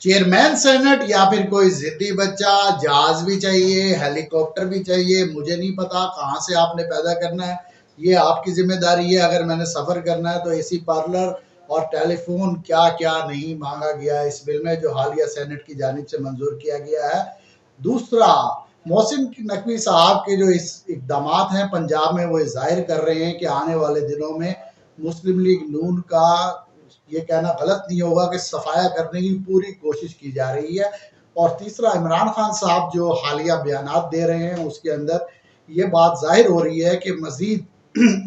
Chairman senate या फिर कोई जिद्दी बच्चा, जहाज भी चाहिए, हेलीकॉप्टर भी चाहिए, मुझे नहीं पता कहाँ से आपने पैदा करना है, ये आपकी जिम्मेदारी है। अगर मैंने सफर करना है तो एसी पार्लर और टेलीफोन क्या क्या नहीं मांगा गया है इस बिल में, जो हालिया सेनेट की जानिब से मंजूर किया गया है। दूसरा, मोहसिन नकवी साहब के जो इस इकदामात हैं पंजाब में, वो जाहिर कर रहे हैं कि आने वाले दिनों में मुस्लिम लीग नून का, ये कहना गलत नहीं होगा कि सफाया करने की पूरी कोशिश की जा रही है। और तीसरा, इमरान खान साहब जो हालिया बयानात दे रहे हैं उसके अंदर ये बात जाहिर हो रही है कि मजीद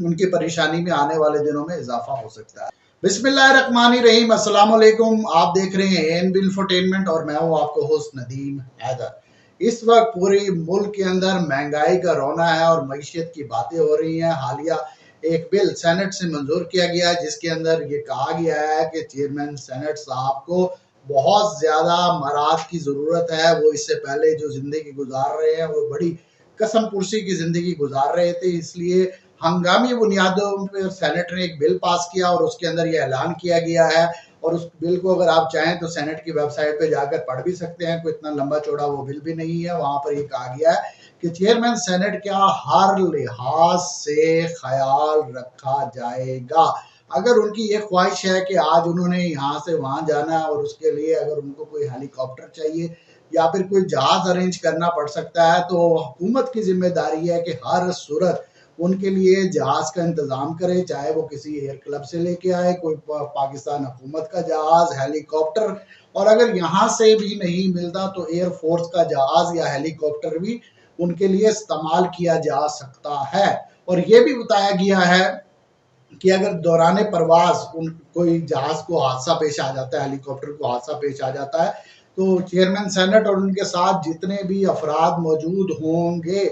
उनकी परेशानी में आने वाले दिनों में इजाफा हो सकता है। बिस्मिल्लाहिर्रहमानिर्रहीम, अस्सलाम वालेकुम। आप देख रहे हैं एन बिल इंफोटेनमेंट और मैं हूं आपको होस्ट नदीम हैदर। इस वक्त पूरे मुल्क के अंदर महंगाई का रोना है और मईशत की बातें हो रही हैं। हालिया एक बिल सेनेट से मंजूर किया गया है जिसके अंदर ये कहा गया है कि चेयरमैन सेनेट साहब को बहुत ज्यादा मराद की जरूरत है। वो इससे पहले जो जिंदगी गुजार रहे हैं वो बड़ी कसम पुरसी की जिंदगी गुजार रहे थे, इसलिए हंगामी बुनियादों पर सेनेट ने एक बिल पास किया और उसके अंदर ये ऐलान किया गया है। और उस बिल को अगर आप चाहें तो सेनेट की वेबसाइट पे जाकर पढ़ भी सकते हैं, कोई इतना लंबा चौड़ा वो बिल भी नहीं है। वहां पर ये कहा गया है कि चेयरमैन सेनेट का हर लिहाज से ख्याल रखा जाएगा। अगर उनकी ये ख्वाहिश है कि आज उन्होंने यहाँ से वहां जाना है और उसके लिए अगर उनको कोई हेलीकॉप्टर चाहिए या फिर कोई जहाज अरेंज करना पड़ सकता है, तो हुकूमत की जिम्मेदारी है कि हर सूरत उनके लिए जहाज का इंतजाम करे, चाहे वो किसी एयर क्लब से लेके आए, कोई पाकिस्तान हुकूमत का जहाज, हेलीकॉप्टर, और अगर यहाँ से भी नहीं मिलता तो एयर फोर्स का जहाज या हेलीकॉप्टर भी उनके लिए इस्तेमाल किया जा सकता है। और ये भी बताया गया है कि अगर दौरान परवाज उन कोई जहाज को हादसा पेश आ जाता है, हेलीकॉप्टर को हादसा पेश आ जाता है, तो चेयरमैन सेनेट और उनके साथ जितने भी अफराद मौजूद होंगे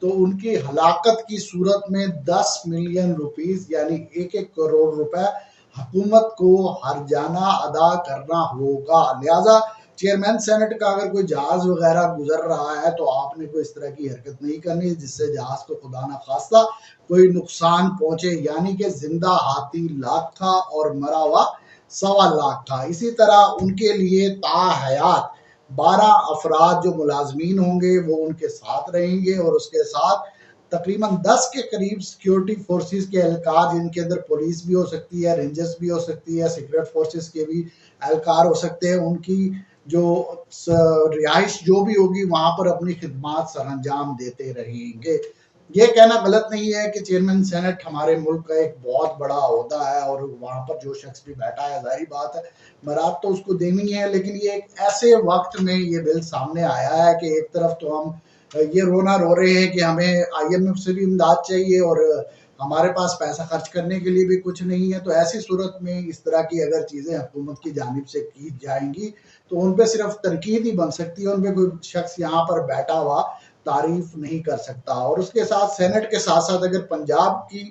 तो उनकी हलाकत की सूरत में 10 मिलियन रुपीस यानी 1-1 करोड़ रुपए हुकूमत को हर्जाना अदा करना होगा। लिहाजा चेयरमैन सेनेट का अगर कोई जहाज वगैरह गुजर रहा है तो आपने कोई इस तरह की हरकत नहीं करनी जिससे जहाज को खुदा ना खास्ता कोई नुकसान पहुंचे, यानी कि जिंदा हाथी लाख था और मरा हुआ 1.25 लाख था। इसी तरह उनके लिए ताहयात 12 अफराद जो मुलाजमीन होंगे वो उनके साथ रहेंगे और उसके साथ तकरीबन 10 के करीब सिक्योरिटी फोर्सेस के एहलकार, जिनके अंदर पुलिस भी हो सकती है, रेंजर्स भी हो सकती है, सीक्रेट फोर्सेस के भी एहलकार हो सकते हैं। उनकी जो रिहाइश जो भी होगी वहां पर अपनी खिदमात सरअंजाम देते रहेंगे। ये कहना गलत नहीं है कि चेयरमैन सेनेट हमारे मुल्क का एक बहुत बड़ा ओहदा है और वहां पर जो शख्स भी बैठा है, जाहिर बात है मराद तो उसको देनी है। लेकिन ये एक ऐसे वक्त में ये बिल सामने आया है कि एक तरफ तो हम ये रोना रो रहे हैं कि हमें आईएमएफ से भी इमदाद चाहिए और हमारे पास पैसा खर्च करने के लिए भी कुछ नहीं है। तो ऐसी सूरत में इस तरह की अगर चीज़ें हुकूमत की जानिब से की जाएंगी तो उन पर सिर्फ तनकीद ही बन सकती है, उन पर कोई शख्स यहाँ पर बैठा हुआ तारीफ नहीं कर सकता। और उसके साथ सेनेट के साथ साथ अगर पंजाब की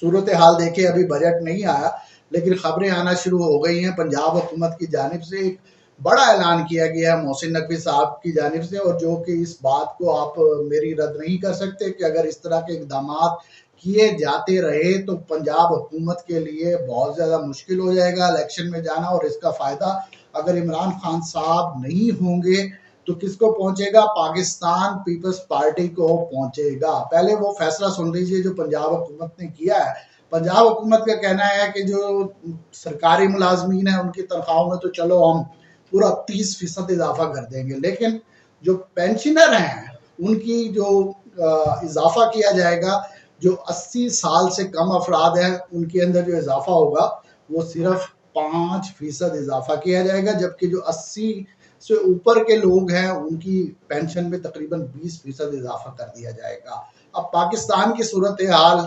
सूरत हाल देखें, अभी बजट नहीं आया लेकिन खबरें आना शुरू हो गई हैं। पंजाब हुकूमत की जानिब से एक बड़ा ऐलान किया गया है मोहसिन नकवी साहब की जानिब से, और जो कि इस बात को आप मेरी रद्द नहीं कर सकते कि अगर इस तरह के इकदाम किए जाते रहे तो पंजाब हुकूमत के लिए बहुत ज़्यादा मुश्किल हो जाएगा इलेक्शन में जाना। और इसका फ़ायदा अगर इमरान खान साहब नहीं होंगे तो किसको पहुंचेगा? पाकिस्तान पीपल्स पार्टी को पहुंचेगा। पहले वो फैसला सुन लीजिए जो पंजाब हुकूमत ने किया है। पंजाब हुकूमत का कहना है कि जो सरकारी मुलाजमीन है उनकी तनख्वाहों में तो चलो हम पूरा 30% इजाफा कर देंगे, लेकिन जो पेंशनर हैं उनकी जो इजाफा किया जाएगा, जो 80 साल से कम अफराद हैं उनके अंदर जो इजाफा होगा वो सिर्फ 5% इजाफा किया जाएगा, जबकि जो 80 से ऊपर के लोग हैं उनकी पेंशन में तकरीबन 20% इजाफा कर दिया जाएगा। अब पाकिस्तान की सूरत हाल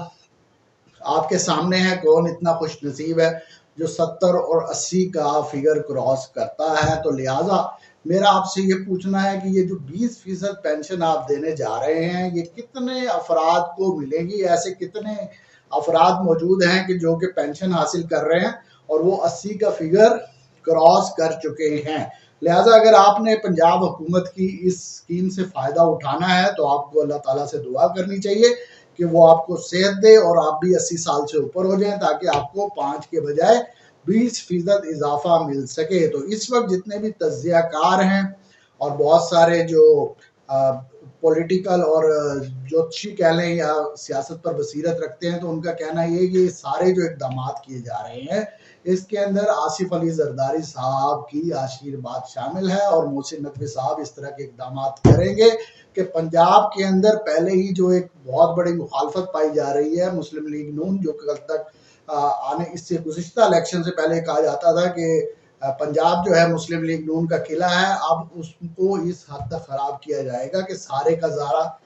आपके सामने है, कौन इतना खुश नसीब है जो 70 और 80 का फिगर क्रॉस करता है। तो लिहाजा मेरा आपसे ये पूछना है कि ये जो 20% पेंशन आप देने जा रहे हैं ये कितने अफराद को मिलेगी? ऐसे कितने अफराद मौजूद हैं कि जो कि पेंशन हासिल कर रहे हैं और वो 80 का फिगर क्रॉस कर चुके हैं? लिहाजा अगर आपने पंजाब हुकूमत की इस स्कीम से फ़ायदा उठाना है तो आपको अल्लाह ताला से दुआ करनी चाहिए कि वो आपको सेहत दे और आप भी 80 साल से ऊपर हो जाएं ताकि आपको 5 के बजाय 20% इजाफा मिल सके। तो इस वक्त जितने भी तज्जिया कार हैं और बहुत सारे जो पॉलिटिकल और ज्योतिषी कह लें या सियासत पर बसीरत रखते हैं, तो उनका कहना ये कि ये सारे जो इकदाम किए जा रहे हैं इसके अंदर आसिफ अली जरदारी साहब की आशीर्वाद शामिल है और मोहसिन नकवी साहब इस तरह के इकदाम करेंगे कि पंजाब के अंदर पहले ही जो एक बहुत बड़ी मुखालफत पाई जा रही है मुस्लिम लीग नून, जो कल तक आने इससे गुज़िश्ता इलेक्शन से पहले कहा जाता था कि पंजाब जो है मुस्लिम लीग नून का किला है, अब उसको इस हद तक खराब किया जाएगा कि सारे का ज़ारा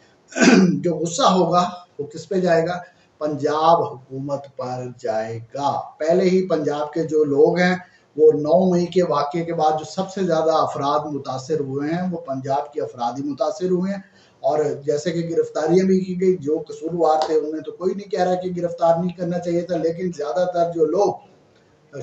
जो गुस्सा होगा वो किस पे जाएगा, पंजाब हुकूमत पर जाएगा। पहले ही पंजाब के जो लोग हैं वो 9 मई के वाक़े के बाद जो सबसे ज़्यादा अफराद मुतासर हुए हैं वो पंजाब के अफराद ही मुतासर हुए हैं। और जैसे कि गिरफ्तारियां भी की गई, जो कसूरवार थे उन्हें तो कोई नहीं कह रहा कि गिरफ्तार नहीं करना चाहिए था, लेकिन ज़्यादातर जो लोग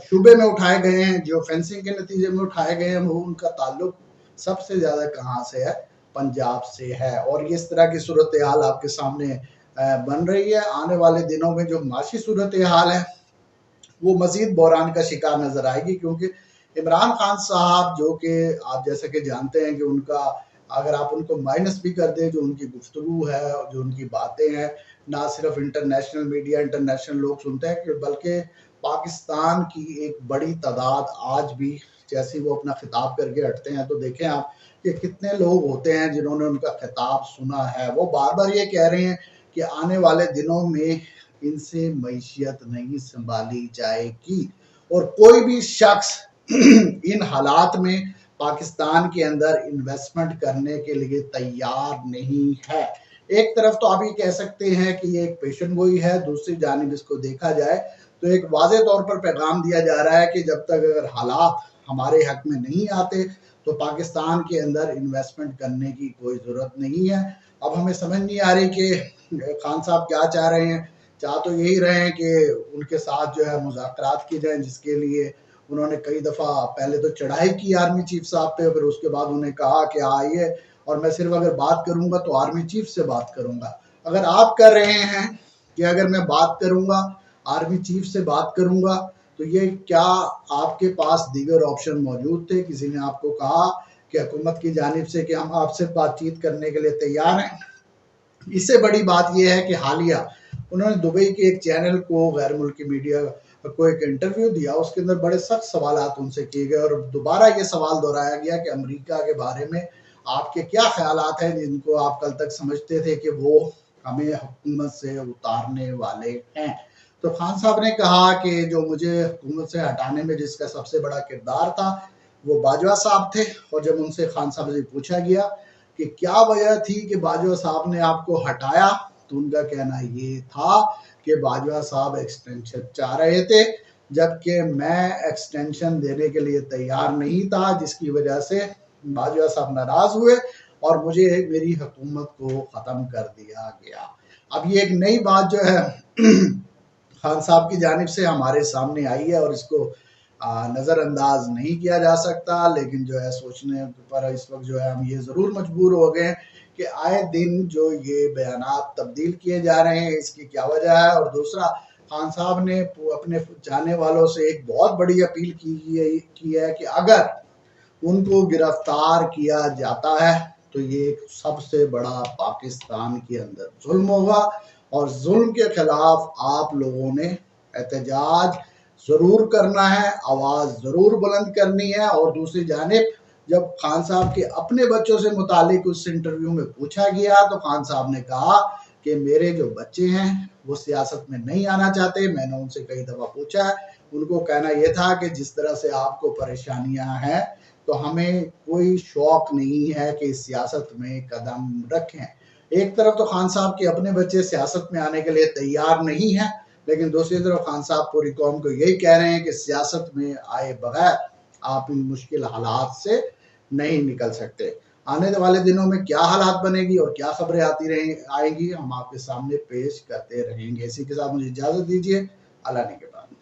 शुबे में उठाए गए हैं, जो फेंसिंग के नतीजे में उठाए गए हैं, वो उनका ताल्लुक सबसे ज़्यादा कहाँ से है, पंजाब से है। और इस तरह की सूरत हाल आपके सामने बन रही है। आने वाले दिनों में जो माशी सूरत हाल है वो मजीद बहरान का शिकार नजर आएगी, क्योंकि इमरान खान साहब जो कि आप जैसे कि जानते हैं कि उनका अगर आप उनको माइनस भी कर दें, जो उनकी गुफ्तगू है, जो उनकी बातें हैं, ना सिर्फ इंटरनेशनल मीडिया इंटरनेशनल लोग सुनते हैं कि बल्कि पाकिस्तान की एक बड़ी तादाद आज भी जैसे वो अपना खिताब करके हटते हैं तो देखें आप कि कितने लोग होते हैं जिन्होंने उनका खिताब सुना है। वो बार बार ये कह रहे हैं कि आने वाले दिनों में इनसे मईशियत नहीं संभाली जाएगी और कोई भी शख्स इन हालात में पाकिस्तान के अंदर इन्वेस्टमेंट करने के लिए तैयार नहीं है। एक तरफ तो आप ये कह सकते हैं कि ये एक पेशन गोई है, दूसरी जानिब इसको देखा जाए तो एक वाज़ेह तौर पर पैगाम दिया जा रहा है कि जब तक अगर हालात हमारे हक में नहीं आते तो पाकिस्तान के अंदर इन्वेस्टमेंट करने की कोई ज़रूरत नहीं है। अब हमें समझ नहीं आ रही कि खान साहब क्या चाह रहे हैं। चाह तो यही रहे हैं कि उनके साथ जो है मुज़ाकरात की जाए, जिसके लिए उन्होंने कई दफ़ा पहले तो चढ़ाई की आर्मी चीफ साहब पे, फिर उसके बाद उन्हें कहा कि आइए और मैं सिर्फ अगर बात करूंगा तो आर्मी चीफ से बात करूंगा। अगर आप कर रहे हैं कि अगर मैं बात करूंगा आर्मी चीफ से बात करूंगा तो ये क्या आपके पास दीगर ऑप्शन मौजूद थे? किसी ने आपको कहा कि हुकूमत की जानिब से कि हम आपसे बातचीत करने के लिए तैयार हैं? इससे बड़ी बात यह है कि हालिया उन्होंने दुबई के एक चैनल को, गैर मुल्की मीडिया को एक इंटरव्यू दिया, उसके अंदर बड़े सख्त सवालात उनसे किए गए और दोबारा ये सवाल दोहराया गया कि अमेरिका के बारे में आपके क्या ख्यालात हैं जिनको आप कल तक समझते थे कि वो हमें हुकूमत से उतारने वाले हैं। तो खान साहब ने कहा कि जो मुझे हुकूमत से हटाने में जिसका सबसे बड़ा किरदार था वो बाजवा साहब थे। और जब उनसे खान साहब से पूछा गया कि क्या वजह थी कि बाजवा साहब ने आपको हटाया, तो उनका कहना ये था कि बाजवा साहब एक्सटेंशन चाह रहे थे जबकि मैं एक्सटेंशन देने के लिए तैयार नहीं था, जिसकी वजह से बाजवा साहब नाराज हुए और मुझे मेरी हुकूमत को ख़त्म कर दिया गया। अब ये एक नई बात जो है खान साहब की जानिब से हमारे सामने आई है और इसको नज़रअंदाज नहीं किया जा सकता, लेकिन जो है सोचने पर इस वक्त जो है हम ये ज़रूर मजबूर हो गए कि आए दिन जो ये बयानात तब्दील किए जा रहे हैं, इसकी क्या वजह है। और दूसरा, खान साहब ने अपने जाने वालों से एक बहुत बड़ी अपील की है कि अगर उनको गिरफ्तार किया जाता है तो ये सबसे बड़ा पाकिस्तान के अंदर जुल्म होगा और जुल्म के खिलाफ आप लोगों ने एहतजाज ज़रूर करना है, आवाज़ ज़रूर बुलंद करनी है। और दूसरी जानिब जब खान साहब के अपने बच्चों से मुतालिक उस इंटरव्यू में पूछा गया तो खान साहब ने कहा कि मेरे जो बच्चे हैं वो सियासत में नहीं आना चाहते। मैंने उनसे कई दफ़ा पूछा है, उनको कहना यह था कि जिस तरह से आपको परेशानियां हैं तो हमें कोई शौक नहीं है कि सियासत में कदम रखें। एक तरफ तो खान साहब के अपने बच्चे सियासत में आने के लिए तैयार नहीं हैं, लेकिन दूसरी तरफ खान साहब पूरी कौम को यही कह रहे हैं कि सियासत में आए बगैर आप इन मुश्किल हालात से नहीं निकल सकते। आने वाले दिनों में क्या हालात बनेगी और क्या खबरें आएंगी हम आपके सामने पेश करते रहेंगे। इसी के साथ मुझे इजाज़त दीजिए। अल्लाह ने के बाद।